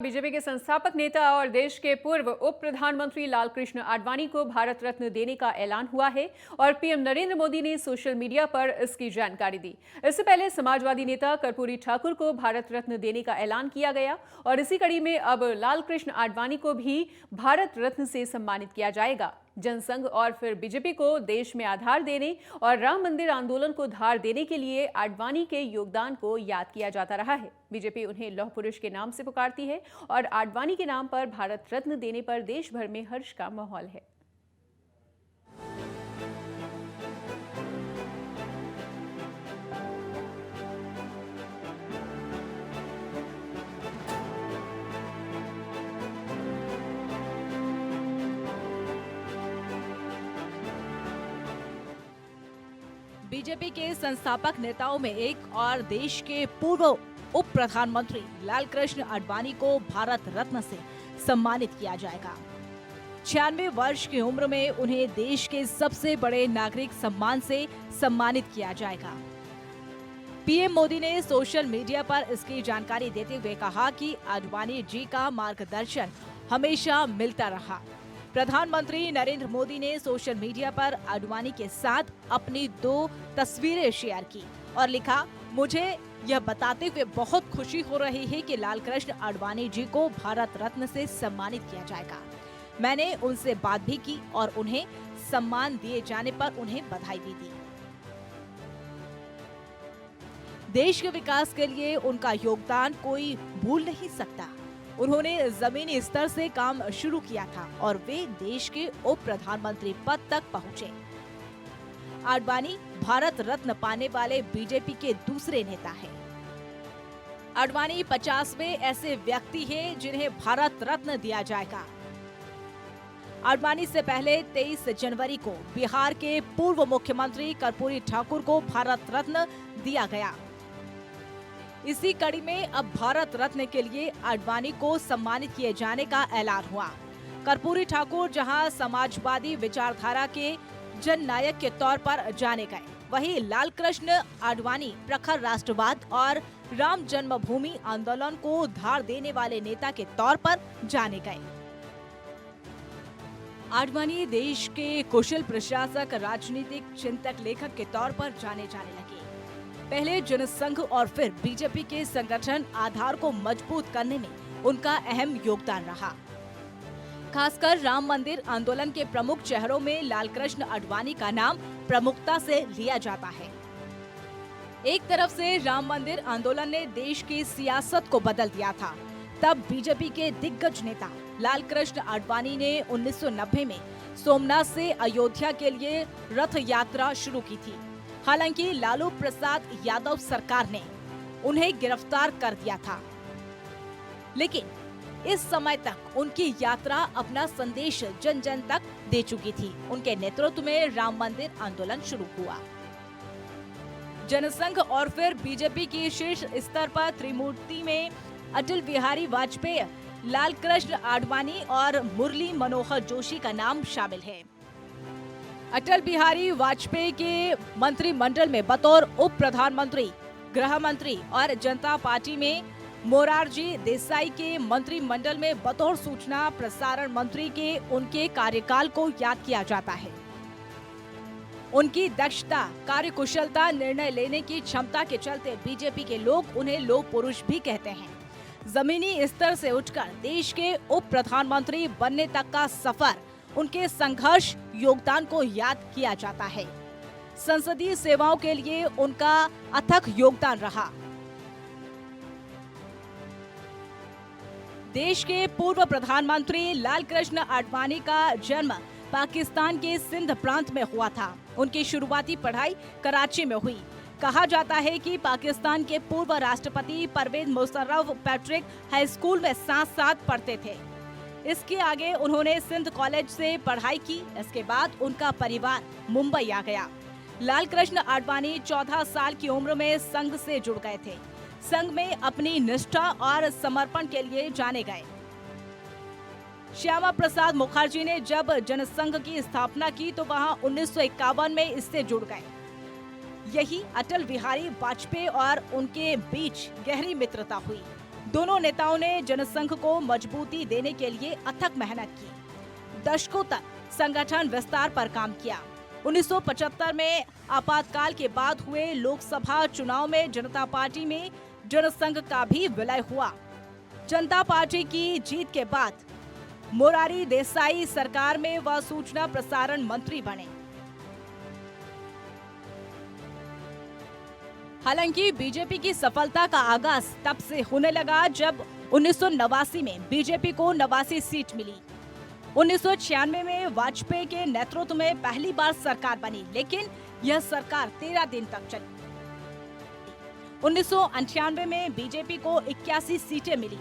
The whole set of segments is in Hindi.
बीजेपी के संस्थापक नेता और देश के पूर्व उप प्रधानमंत्री लालकृष्ण आडवाणी को भारत रत्न देने का ऐलान हुआ है और पीएम नरेंद्र मोदी ने सोशल मीडिया पर इसकी जानकारी दी। इससे पहले समाजवादी नेता कर्पूरी ठाकुर को भारत रत्न देने का ऐलान किया गया और इसी कड़ी में अब लालकृष्ण आडवाणी को भी भारत रत्न से सम्मानित किया जाएगा। जनसंघ और फिर बीजेपी को देश में आधार देने और राम मंदिर आंदोलन को धार देने के लिए आडवाणी के योगदान को याद किया जाता रहा है। बीजेपी उन्हें लौह पुरुष के नाम से पुकारती है और आडवाणी के नाम पर भारत रत्न देने पर देश भर में हर्ष का माहौल है। बीजेपी के संस्थापक नेताओं में एक और देश के पूर्व उप प्रधानमंत्री लालकृष्ण आडवाणी को भारत रत्न से सम्मानित किया जाएगा। 96 वर्ष की उम्र में उन्हें देश के सबसे बड़े नागरिक सम्मान से सम्मानित किया जाएगा। पीएम मोदी ने सोशल मीडिया पर इसकी जानकारी देते हुए कहा कि आडवाणी जी का मार्गदर्शन हमेशा मिलता रहा। प्रधानमंत्री नरेंद्र मोदी ने सोशल मीडिया पर आडवाणी के साथ अपनी 2 तस्वीरें शेयर की और लिखा, मुझे यह बताते हुए बहुत खुशी हो रही है कि लालकृष्ण आडवाणी जी को भारत रत्न से सम्मानित किया जाएगा। मैंने उनसे बात भी की और उन्हें सम्मान दिए जाने पर उन्हें बधाई भी दी। देश के विकास के लिए उनका योगदान कोई भूल नहीं सकता। उन्होंने जमीनी स्तर से काम शुरू किया था और वे देश के उप प्रधानमंत्री पद तक पहुंचे। आडवाणी भारत रत्न पाने वाले बीजेपी के दूसरे नेता हैं। आडवाणी 50वें ऐसे व्यक्ति हैं जिन्हें भारत रत्न दिया जाएगा। आडवाणी से पहले 23 जनवरी को बिहार के पूर्व मुख्यमंत्री कर्पूरी ठाकुर को भारत रत्न दिया गया। इसी कड़ी में अब भारत रत्न के लिए आडवाणी को सम्मानित किए जाने का ऐलान हुआ। कर्पूरी ठाकुर जहां समाजवादी विचारधारा के जननायक के तौर पर जाने गए, वहीं लालकृष्ण आडवाणी प्रखर राष्ट्रवाद और राम जन्मभूमि आंदोलन को धार देने वाले नेता के तौर पर जाने गए। आडवाणी देश के कुशल प्रशासक, राजनीतिक चिंतक, लेखक के तौर पर जाने लगे। पहले जनसंघ और फिर बीजेपी के संगठन आधार को मजबूत करने में उनका अहम योगदान रहा। खासकर राम मंदिर आंदोलन के प्रमुख चेहरों में लालकृष्ण आडवाणी का नाम प्रमुखता से लिया जाता है। एक तरफ से राम मंदिर आंदोलन ने देश की सियासत को बदल दिया था। तब बीजेपी के दिग्गज नेता लालकृष्ण आडवाणी ने 1990 में सोमनाथ से अयोध्या के लिए रथ यात्रा शुरू की थी। हालांकि लालू प्रसाद यादव सरकार ने उन्हें गिरफ्तार कर दिया था, लेकिन इस समय तक उनकी यात्रा अपना संदेश जन जन तक दे चुकी थी। उनके नेतृत्व में राम मंदिर आंदोलन शुरू हुआ। जनसंघ और फिर बीजेपी की शीर्ष स्तर पर त्रिमूर्ति में अटल बिहारी वाजपेयी, लालकृष्ण आडवाणी और मुरली मनोहर जोशी का नाम शामिल है। अटल बिहारी वाजपेयी के मंत्रिमंडल में बतौर उप प्रधानमंत्री, गृह मंत्री और जनता पार्टी में मोरारजी देसाई के मंत्रिमंडल में बतौर सूचना प्रसारण मंत्री के उनके कार्यकाल को याद किया जाता है। उनकी दक्षता, कार्यकुशलता, निर्णय लेने की क्षमता के चलते बीजेपी के लोग उन्हें लौह पुरुष भी कहते हैं। जमीनी स्तर से उठकर देश के उप प्रधानमंत्री बनने तक का सफर, उनके संघर्ष, योगदान को याद किया जाता है। संसदीय सेवाओं के लिए उनका अथक योगदान रहा। देश के पूर्व प्रधानमंत्री लालकृष्ण आडवाणी का जन्म पाकिस्तान के सिंध प्रांत में हुआ था। उनकी शुरुआती पढ़ाई कराची में हुई। कहा जाता है कि पाकिस्तान के पूर्व राष्ट्रपति Parvez Musharraf Patrick high school में साथ साथ पढ़ते थे। इसके आगे उन्होंने सिंध कॉलेज से पढ़ाई की। इसके बाद उनका परिवार मुंबई आ गया। लालकृष्ण आडवाणी 14 साल की उम्र में संघ से जुड़ गए थे। संघ में अपनी निष्ठा और समर्पण के लिए जाने गए। श्यामा प्रसाद मुखर्जी ने जब जनसंघ की स्थापना की तो वहां 1951 में इससे जुड़ गए। यही अटल बिहारी वाजपेयी और उनके बीच गहरी मित्रता हुई। दोनों नेताओं ने जनसंघ को मजबूती देने के लिए अथक मेहनत की। दशकों तक संगठन विस्तार पर काम किया। 1975 में आपातकाल के बाद हुए लोकसभा चुनाव में जनता पार्टी में जनसंघ का भी विलय हुआ। जनता पार्टी की जीत के बाद मोरारी देसाई सरकार में वह सूचना प्रसारण मंत्री बने। हालांकि बीजेपी की सफलता का आगाज तब से होने लगा जब 1989 में बीजेपी को 89 सीट मिली। 1996 में वाजपेयी के नेतृत्व में पहली बार सरकार बनी, लेकिन यह सरकार 13 दिन तक चली। 1998 में बीजेपी को 81 सीटें मिली।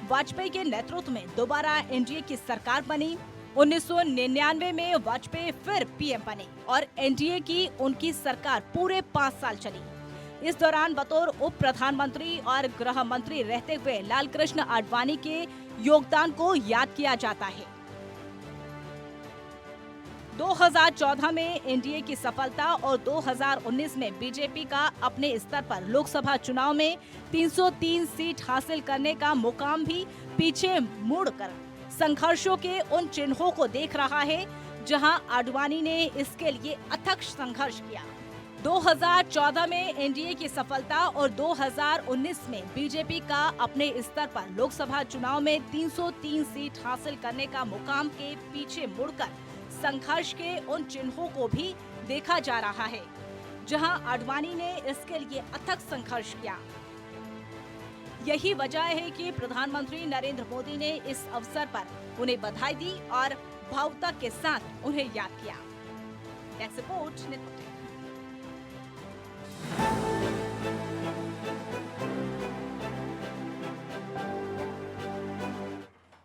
वाजपेयी के नेतृत्व में दोबारा एनडीए की सरकार बनी। 1999 में वाजपेयी फिर पीएम बने और एनडीए की उनकी सरकार पूरे 5 साल चली। इस दौरान बतौर उप प्रधानमंत्री और गृह मंत्री रहते हुए लालकृष्ण आडवाणी के योगदान को याद किया जाता है। 2014 में एनडीए की सफलता और 2019 में बीजेपी का अपने स्तर पर लोकसभा चुनाव में 303 सीट हासिल करने का मुकाम भी पीछे मुड़कर संघर्षों के उन चिन्हों को देख रहा है जहां आडवाणी ने इसके लिए अथक संघर्ष किया। 2014 में एनडीए की सफलता और 2019 में बीजेपी का अपने स्तर पर लोकसभा चुनाव में 303 सीट हासिल करने का मुकाम के पीछे मुड़कर संघर्ष के उन चिन्हों को भी देखा जा रहा है जहां आडवाणी ने इसके लिए अथक संघर्ष किया। यही वजह है कि प्रधानमंत्री नरेंद्र मोदी ने इस अवसर पर उन्हें बधाई दी और भावुकता के साथ उन्हें याद किया। Desk report.